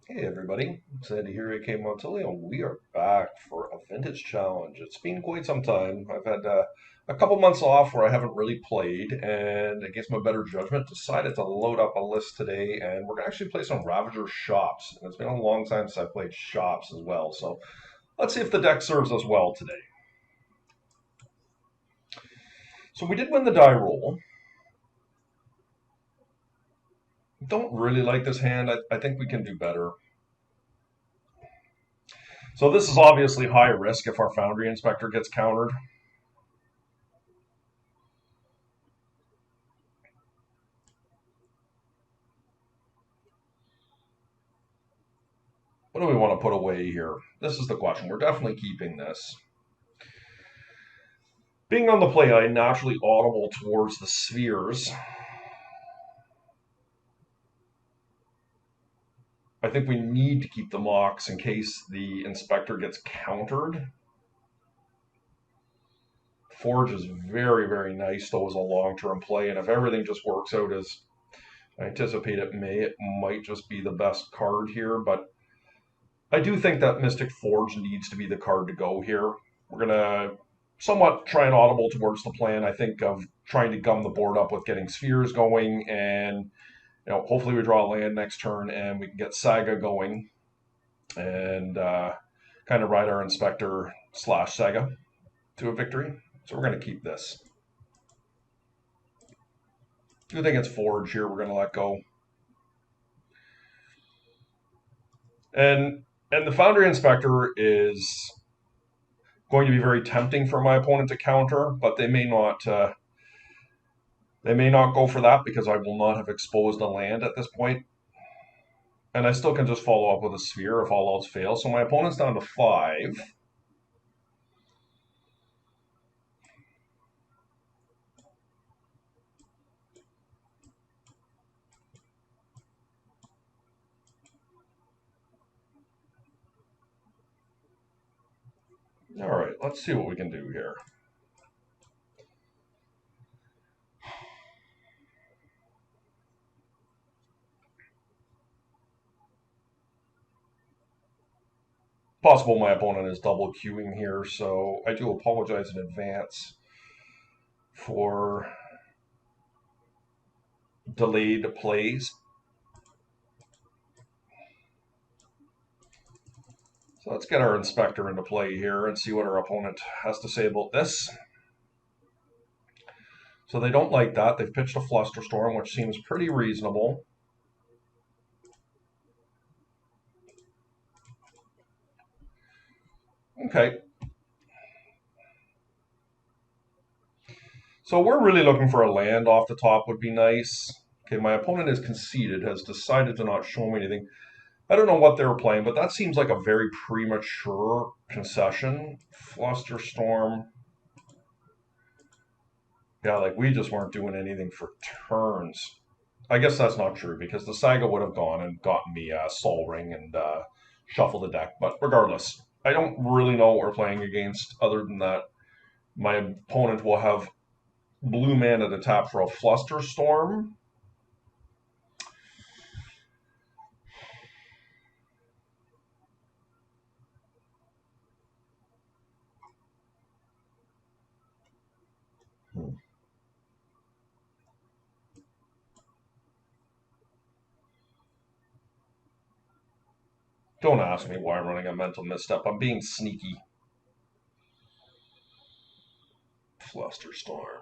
Hey everybody, it's Andy here, aka Montilio. We are back for a vintage challenge. It's been quite some time. I've had a couple months off where I haven't really played, and against my better judgment, decided to load up a list today. And we're gonna actually play some Ravager Shops. And it's been a long time since I played Shops as well. So let's see if the deck serves us well today. So we did win the die roll. Don't really like this hand. I think we can do better. So this is obviously high risk if our Foundry Inspector gets countered. What do we want to put away here? This is the question. We're definitely keeping this. Being on the play, I naturally audible towards the spheres. I think we need to keep the mocks in case the inspector gets countered. Forge is very, very nice though as a long-term play, and if everything just works out as I anticipate it might just be the best card here, but I do think that Mystic Forge needs to be the card to go here. We're gonna somewhat try and audible towards the plan. I think of trying to gum the board up with getting spheres going, and hopefully we draw a land next turn and we can get Saga going and kind of ride our Inspector slash Saga to a victory. So we're going to keep this. I do think it's Forge here. We're going to let go. And the Foundry Inspector is going to be very tempting for my opponent to counter, but they may not. They may not go for that because I will not have exposed a land at this point. And I still can just follow up with a sphere if all else fails. So my opponent's down to 5. All right, let's see what we can do here. Possible my opponent is double queuing here, so I do apologize in advance for delayed plays. So let's get our inspector into play here and see what our opponent has to say about this. So they don't like that. They've pitched a Flusterstorm, which seems pretty reasonable. Okay. So we're really looking for a land off the top would be nice. Okay, my opponent is conceded, has decided to not show me anything. I don't know what they were playing, but that seems like a very premature concession. Flusterstorm. Yeah, like we just weren't doing anything for turns. I guess that's not true because the Saga would have gone and gotten me a Sol Ring and shuffle the deck. But regardless, I don't really know what we're playing against other than that my opponent will have blue mana to tap for a Flusterstorm. Don't ask me why I'm running a mental misstep. I'm being sneaky. Flusterstorm.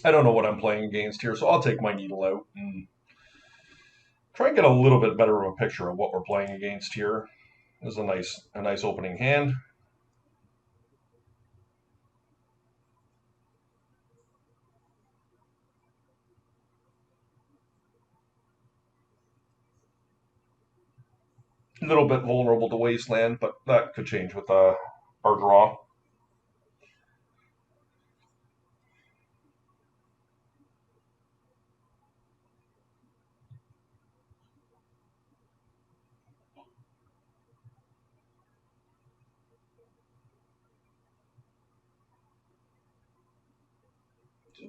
I don't know what I'm playing against here, so I'll take my needle out and try and get a little bit better of a picture of what we're playing against here. This is a nice opening hand. A little bit vulnerable to Wasteland, but that could change with our draw.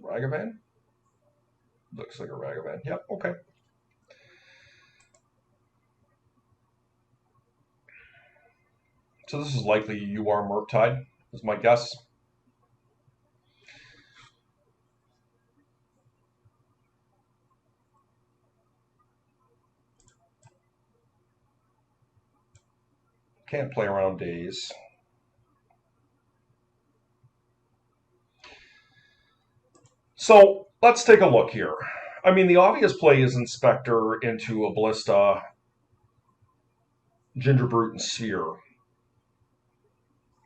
Ragavan? Looks like a Ragavan. Yep, okay. So this is likely you are Murktide, is my guess. Can't play around days. So let's take a look here. I mean, the obvious play is Inspector into a Ballista, Gingerbrute, and Sphere.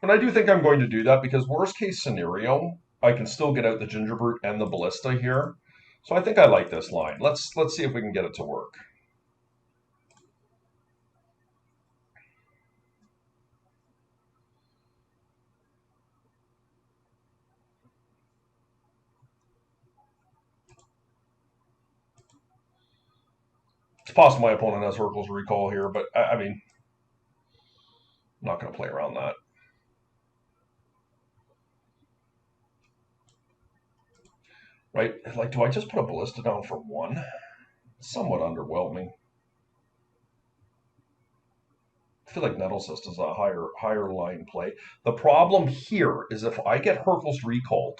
And I do think I'm going to do that because worst case scenario, I can still get out the Gingerbrute and the Ballista here. So I think I like this line. Let's see if we can get it to work. It's possible my opponent has Hurkyl's Recall here, but I mean, I'm not going to play around that. Right? Like, do I just put a Ballista down for one? Somewhat underwhelming. I feel like Nettlecyst is a higher line play. The problem here is if I get Hurkyl's Recalled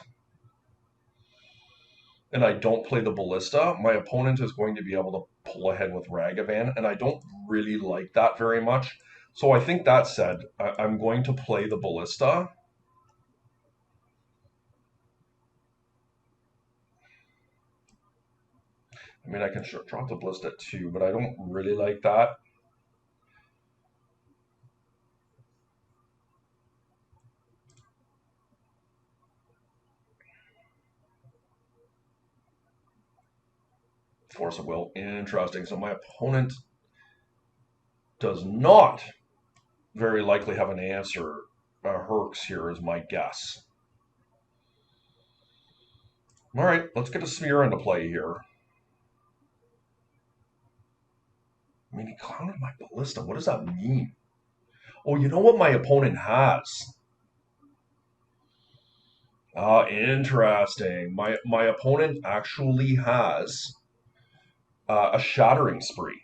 and I don't play the Ballista, my opponent is going to be able to pull ahead with Ragavan, and I don't really like that very much. So I think that said, I'm going to play the Ballista. I mean, I can drop the Ballista at 2, but I don't really like that. Force of Will, interesting. So my opponent does not very likely have an answer. Herx here is my guess. All right, let's get a Smear into play here. I mean, he countered my Ballista. What does that mean? Oh, you know what my opponent has? Interesting. My opponent actually has a Shattering Spree.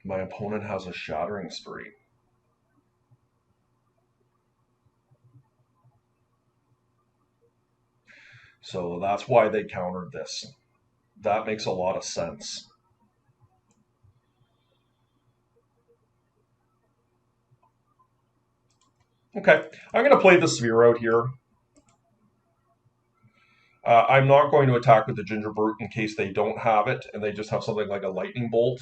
My opponent has a Shattering Spree. So that's why they countered this. That makes a lot of sense. Okay, I'm going to play the Sphere out here. I'm not going to attack with the Gingerbrute in case they don't have it and they just have something like a Lightning Bolt.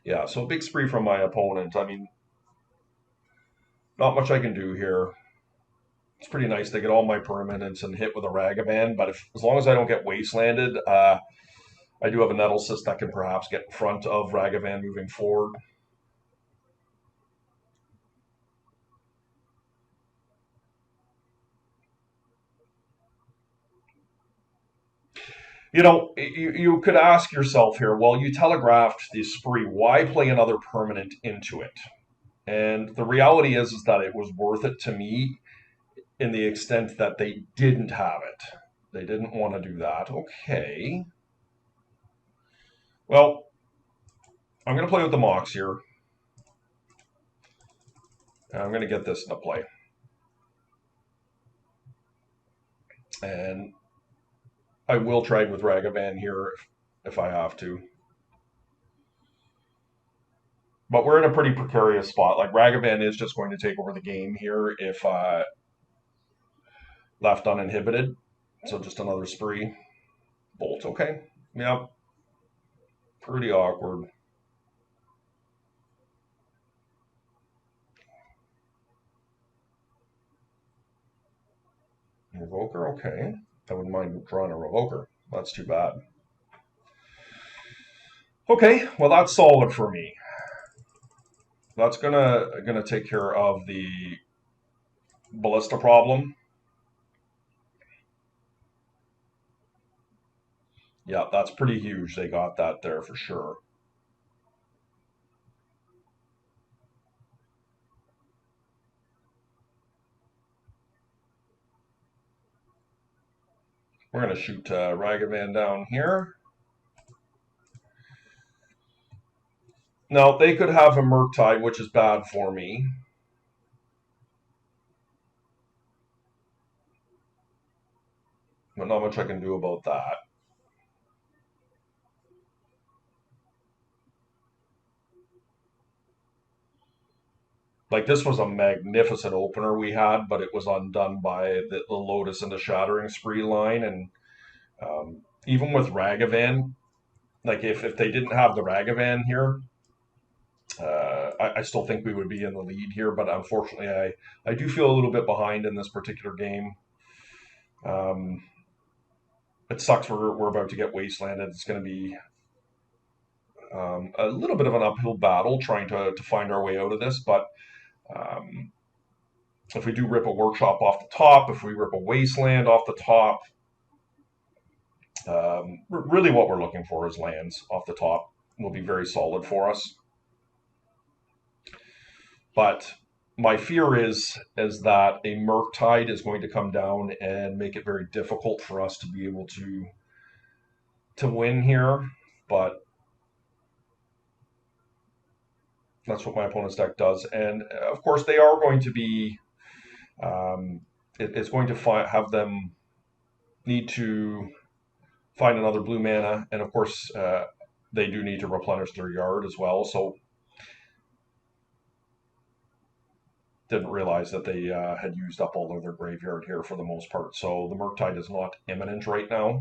Yeah, so a big spree from my opponent. I mean, not much I can do here. It's pretty nice. They get all my permanents and hit with a Ragavan, but as long as I don't get wastelanded, I do have a Nettlecyst that can perhaps get in front of Ragavan moving forward. You know, you could ask yourself here, well, you telegraphed the spree. Why play another permanent into it? And the reality is that it was worth it to me in the extent that they didn't have it. They didn't want to do that. Okay. Well, I'm going to play with the Mox here. And I'm going to get this into play. And I will trade with Ragavan here if I have to. But we're in a pretty precarious spot. Like, Ragavan is just going to take over the game here if left uninhibited. So just another spree. Bolt, okay. Yep. Pretty awkward. Revoker, okay. I wouldn't mind drawing a Revoker. That's too bad. Okay, well that's solid for me. That's gonna take care of the Ballista problem. Yeah, that's pretty huge. They got that there for sure. We're going to shoot Ragavan down here. Now, they could have a Murktide, which is bad for me. But not much I can do about that. Like, this was a magnificent opener we had, but it was undone by the Lotus and the Shattering Spree line. And even with Ragavan, like, if they didn't have the Ragavan here, I still think we would be in the lead here. But unfortunately, I do feel a little bit behind in this particular game. Um, it sucks we're about to get wastelanded. It's going to be a little bit of an uphill battle trying to find our way out of this. But um, if we do rip a workshop off the top, if we rip a wasteland off the top, really what we're looking for is lands off the top. Will be very solid for us. But my fear is that a Murktide is going to come down and make it very difficult for us to be able to win here. But that's what my opponent's deck does. And of course, they are going to be. It's going to have them need to find another blue mana, and of course, they do need to replenish their yard as well. So, didn't realize that they had used up all of their graveyard here for the most part. So the Murktide is not imminent right now.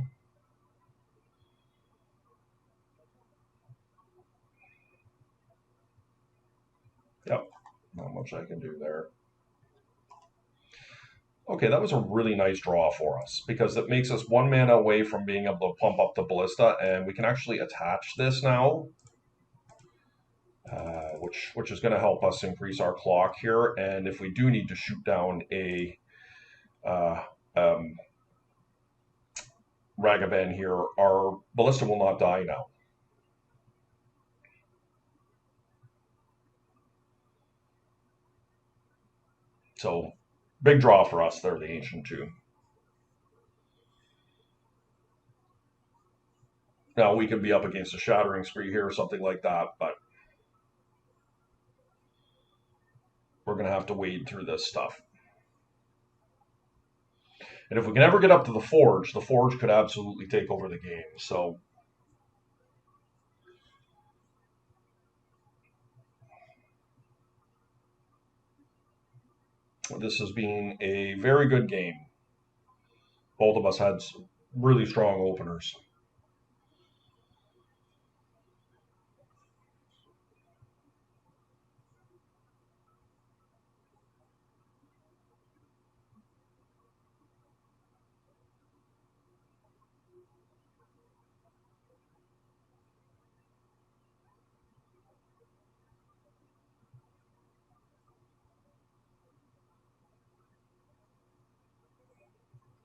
Yep, not much I can do there. Okay, that was a really nice draw for us because it makes us one mana away from being able to pump up the Ballista, and we can actually attach this now, which is going to help us increase our clock here. And if we do need to shoot down a uh, um, Ragavan here, our Ballista will not die now. So, big draw for us there, the Ancient 2. Now, we could be up against a Shattering Spree here or something like that, but we're going to have to wade through this stuff. And if we can ever get up to the Forge could absolutely take over the game. So, this has been a very good game. Both of us had really strong openers.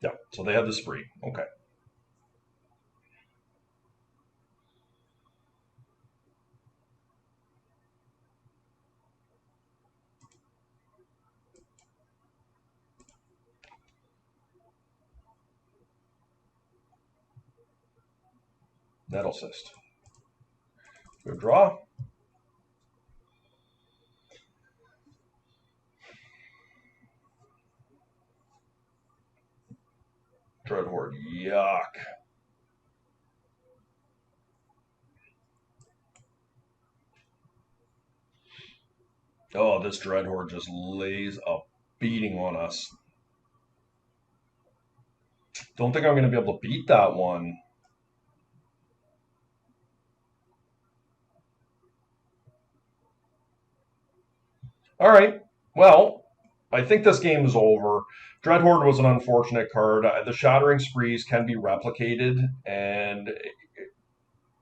Yeah, so they had the spree. Okay. Nettle Cyst. Good draw. Dreadhorde. Yuck. Oh, this Dreadhorde just lays a beating on us. Don't think I'm going to be able to beat that one. All right. Well, I think this game is over. Dreadhorde was an unfortunate card. The Shattering Sprees can be replicated, and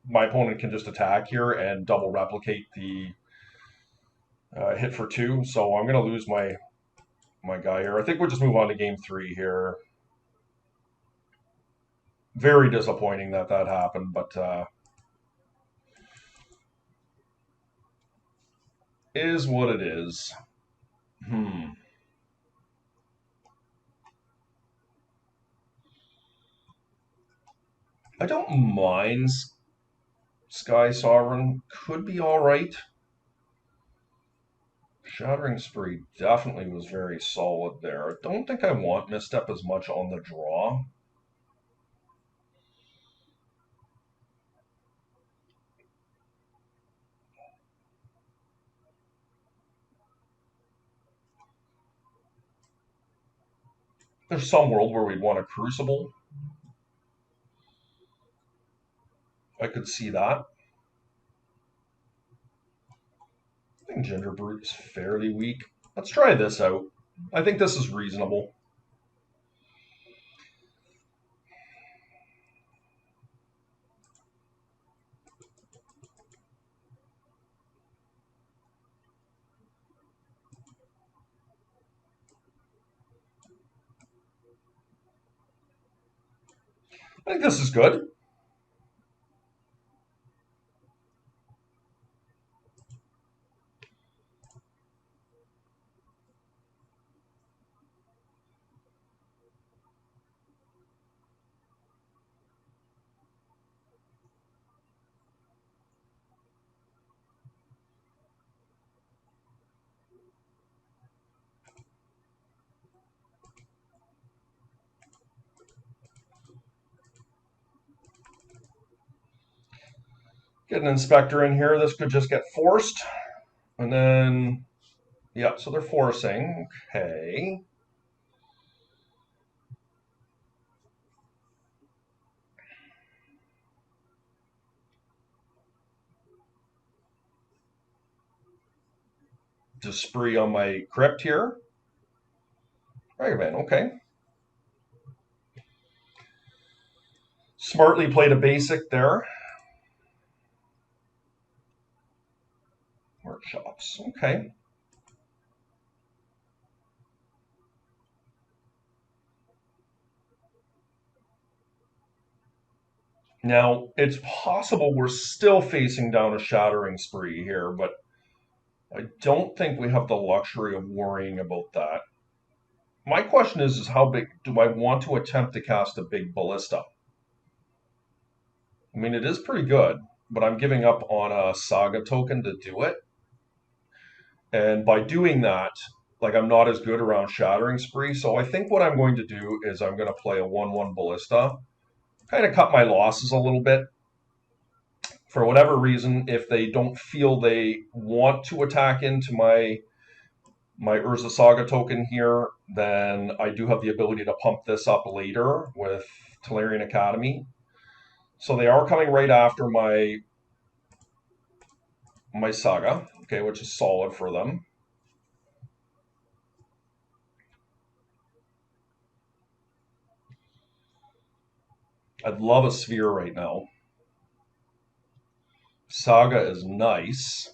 my opponent can just attack here and double replicate the hit for 2. So I'm going to lose my guy here. I think we'll just move on to game 3 here. Very disappointing that that happened, but is what it is. Hmm. I don't mind Sky Sovereign. Could be all right. Shattering Spree definitely was very solid there. I don't think I want Misstep as much on the draw. There's some world where we'd want a Crucible. I could see that. I think Ginger Brute is fairly weak. Let's try this out. I think this is reasonable. I think this is good. Get an Inspector in here. This could just get forced. And then, yeah, so they're forcing. Okay. Just spree on my Crypt here. Ragavan, okay. Smartly played a basic there. Workshops, okay. Now, it's possible we're still facing down a Shattering Spree here, but I don't think we have the luxury of worrying about that. My question is how big do I want to attempt to cast a big Ballista? I mean, it is pretty good, but I'm giving up on a Saga token to do it. And by doing that, like I'm not as good around Shattering Spree. So I think what I'm going to do is I'm going to play a 1/1 Ballista, kind of cut my losses a little bit. For whatever reason, if they don't feel they want to attack into my Urza Saga token here, then I do have the ability to pump this up later with Tolarian Academy. So they are coming right after my Saga, okay, which is solid for them. I'd love a Sphere right now. Saga is nice.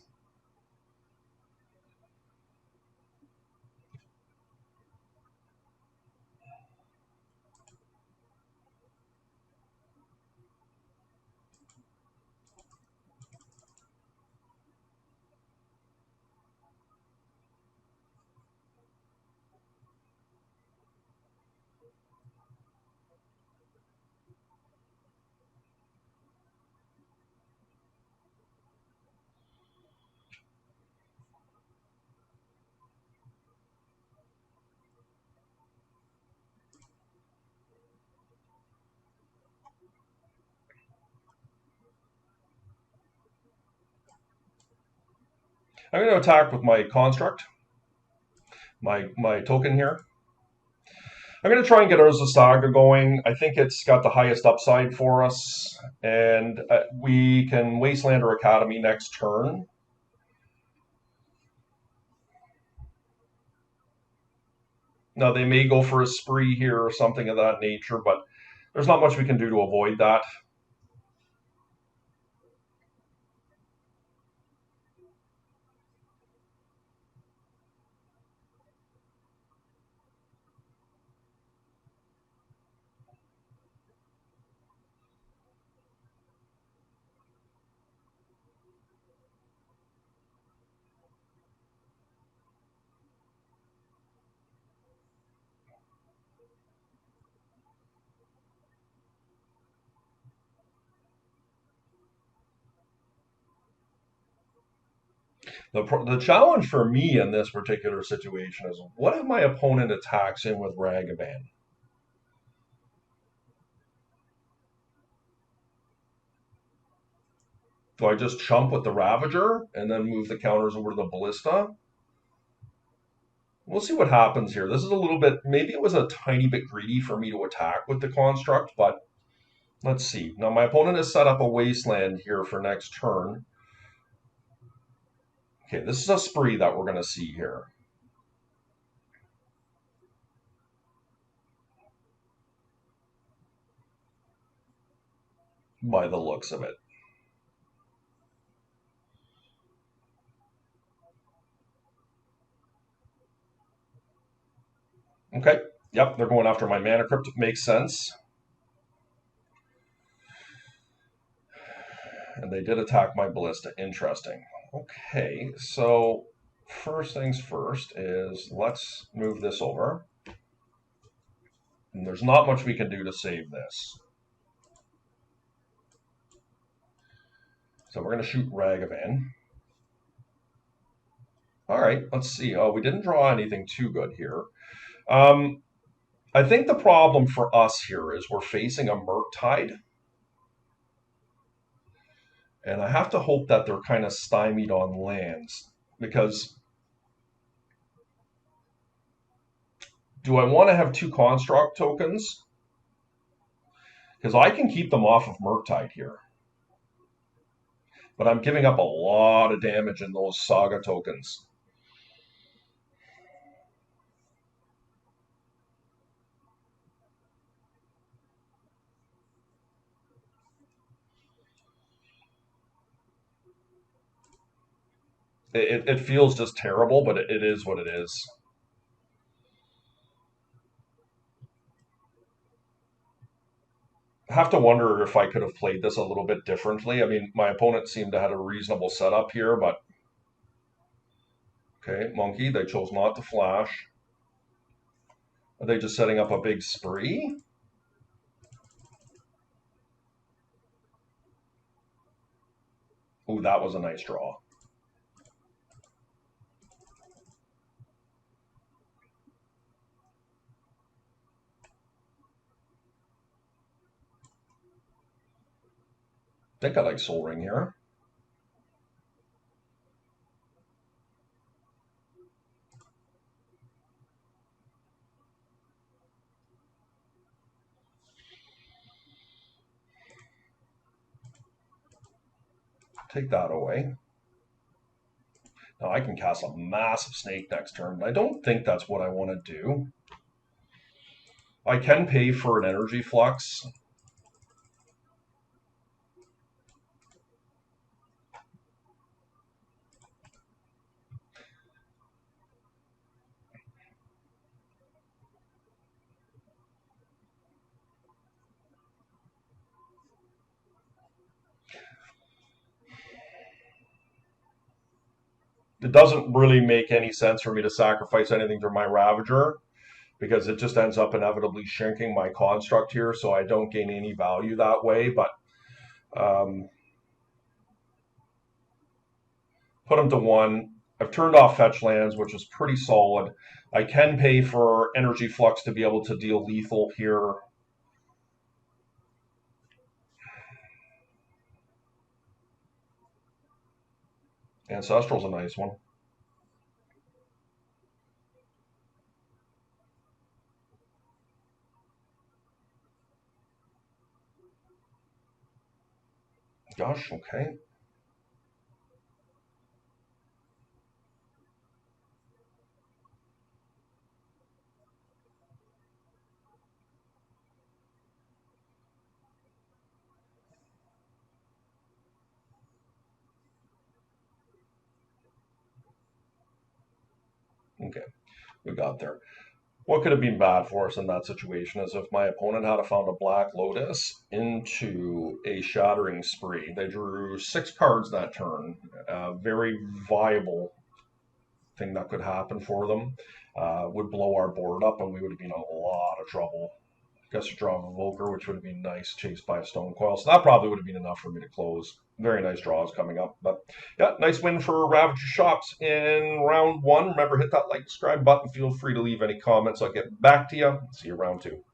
I'm going to attack with my Construct, my token here. I'm going to try and get Urza Saga going. I think it's got the highest upside for us, and we can Wastelander Academy next turn. Now, they may go for a spree here or something of that nature, but there's not much we can do to avoid that. The challenge for me in this particular situation is what if my opponent attacks in with Ragavan? Do I just chump with the Ravager and then move the counters over to the Ballista? We'll see what happens here. This is a little bit, maybe it was a tiny bit greedy for me to attack with the Construct, but let's see. Now my opponent has set up a Wasteland here for next turn. Okay, this is a spree that we're going to see here. By the looks of it. Okay, yep, they're going after my Mana Crypt. Makes sense. And they did attack my Ballista. Interesting. Okay, so first things first is let's move this over. And there's not much we can do to save this. So we're going to shoot Ragavan. All right, let's see. Oh, we didn't draw anything too good here. I think the problem for us here is we're facing a Murktide. And I have to hope that they're kind of stymied on lands. Because do I want to have 2 Construct tokens? Because I can keep them off of Murktide here. But I'm giving up a lot of damage in those Saga tokens. It feels just terrible, but it is what it is. I have to wonder if I could have played this a little bit differently. I mean, my opponent seemed to have a reasonable setup here, but okay, Monkey, they chose not to flash. Are they just setting up a big spree? Ooh, that was a nice draw. I think I like Soul Ring here. Take that away. Now I can cast a massive snake next turn, but I don't think that's what I want to do. I can pay for an energy flux. It doesn't really make any sense for me to sacrifice anything for my Ravager because it just ends up inevitably shrinking my construct here, so I don't gain any value that way. But put them to 1. I've turned off fetch lands, which is pretty solid. I can pay for energy flux to be able to deal lethal here. Ancestral's a nice one. Gosh, okay. Okay, we got there. What could have been bad for us in that situation is if my opponent had found a Black Lotus into a Shattering Spree. They drew 6 cards that turn. Very viable thing that could happen for them. Would blow our board up and we would have been in a lot of trouble. Guess you draw a Volker, which would have been nice, chased by a Stone Coil. So that probably would have been enough for me to close. Very nice draws coming up. But yeah, nice win for Ravager Shops in round one. Remember, hit that like, subscribe button. Feel free to leave any comments. I'll get back to you. See you round two.